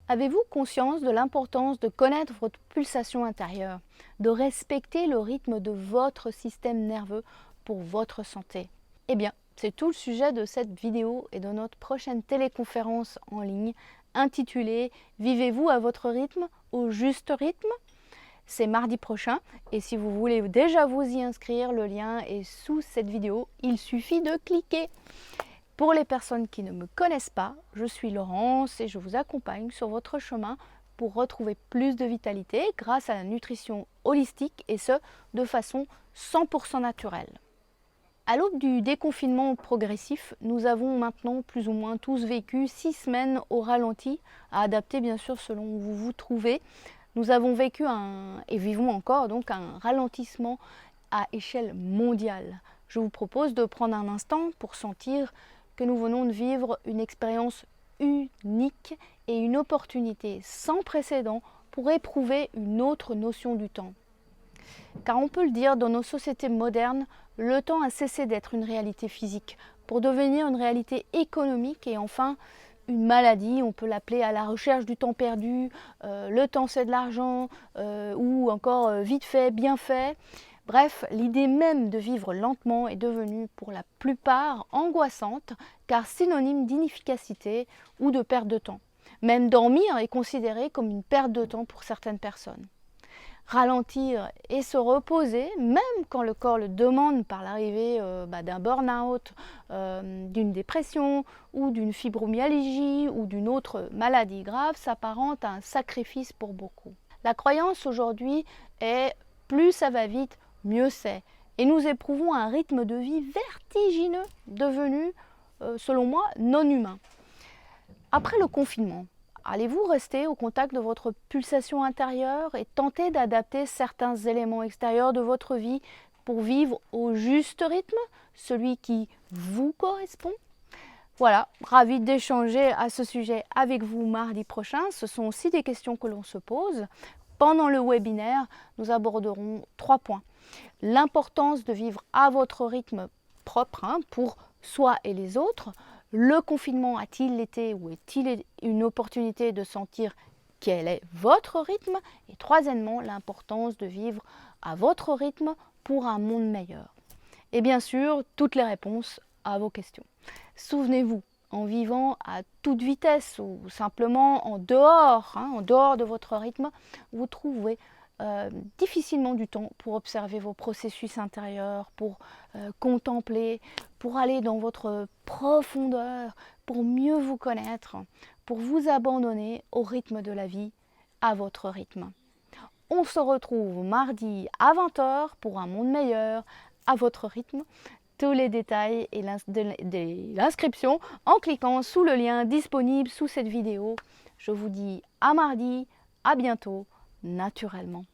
Avez-vous conscience de l'importance de connaître votre pulsation intérieure, de respecter le rythme de votre système nerveux pour votre santé? Eh bien, c'est tout le sujet de cette vidéo et de notre prochaine téléconférence en ligne intitulée « Vivez-vous à votre rythme, au juste rythme ?» C'est mardi prochain et si vous voulez déjà vous y inscrire, le lien est sous cette vidéo, il suffit de cliquer. Pour les personnes qui ne me connaissent pas, je suis Laurence et je vous accompagne sur votre chemin pour retrouver plus de vitalité grâce à la nutrition holistique et ce, de façon 100% naturelle. À l'aube du déconfinement progressif, nous avons maintenant plus ou moins tous vécu 6 semaines au ralenti, à adapter bien sûr selon où vous vous trouvez. Nous avons vécu et vivons encore donc un ralentissement à échelle mondiale. Je vous propose de prendre un instant pour sentir que nous venons de vivre une expérience unique et une opportunité sans précédent pour éprouver une autre notion du temps. Car on peut le dire, dans nos sociétés modernes, le temps a cessé d'être une réalité physique pour devenir une réalité économique et enfin une maladie. On peut l'appeler à la recherche du temps perdu, le temps c'est de l'argent ou encore vite fait, bien fait. Bref, l'idée même de vivre lentement est devenue pour la plupart angoissante car synonyme d'inefficacité ou de perte de temps. Même dormir est considéré comme une perte de temps pour certaines personnes. Ralentir et se reposer, même quand le corps le demande par l'arrivée d'un burn-out, d'une dépression ou d'une fibromyalgie ou d'une autre maladie grave, s'apparente à un sacrifice pour beaucoup. La croyance aujourd'hui est « plus ça va vite, mieux c'est ». Et nous éprouvons un rythme de vie vertigineux devenu, selon moi, non humain. Après le confinement, allez-vous rester au contact de votre pulsation intérieure et tenter d'adapter certains éléments extérieurs de votre vie pour vivre au juste rythme, celui qui vous correspond? Voilà, ravi d'échanger à ce sujet avec vous mardi prochain. Ce sont aussi des questions que l'on se pose. Pendant le webinaire, nous aborderons 3 points. L'importance de vivre à votre rythme propre pour soi et les autres. Le confinement a-t-il été ou est-il une opportunité de sentir quel est votre rythme? Et troisièmement, l'importance de vivre à votre rythme pour un monde meilleur. Et bien sûr, toutes les réponses à vos questions. Souvenez-vous, en vivant à toute vitesse ou simplement en dehors de votre rythme, vous trouverez difficilement du temps pour observer vos processus intérieurs, pour contempler, pour aller dans votre profondeur, pour mieux vous connaître, pour vous abandonner au rythme de la vie, à votre rythme. On se retrouve mardi à 20 h pour un monde meilleur, à votre rythme. Tous les détails et l'inscription en cliquant sous le lien disponible sous cette vidéo. Je vous dis à mardi, à bientôt, naturellement.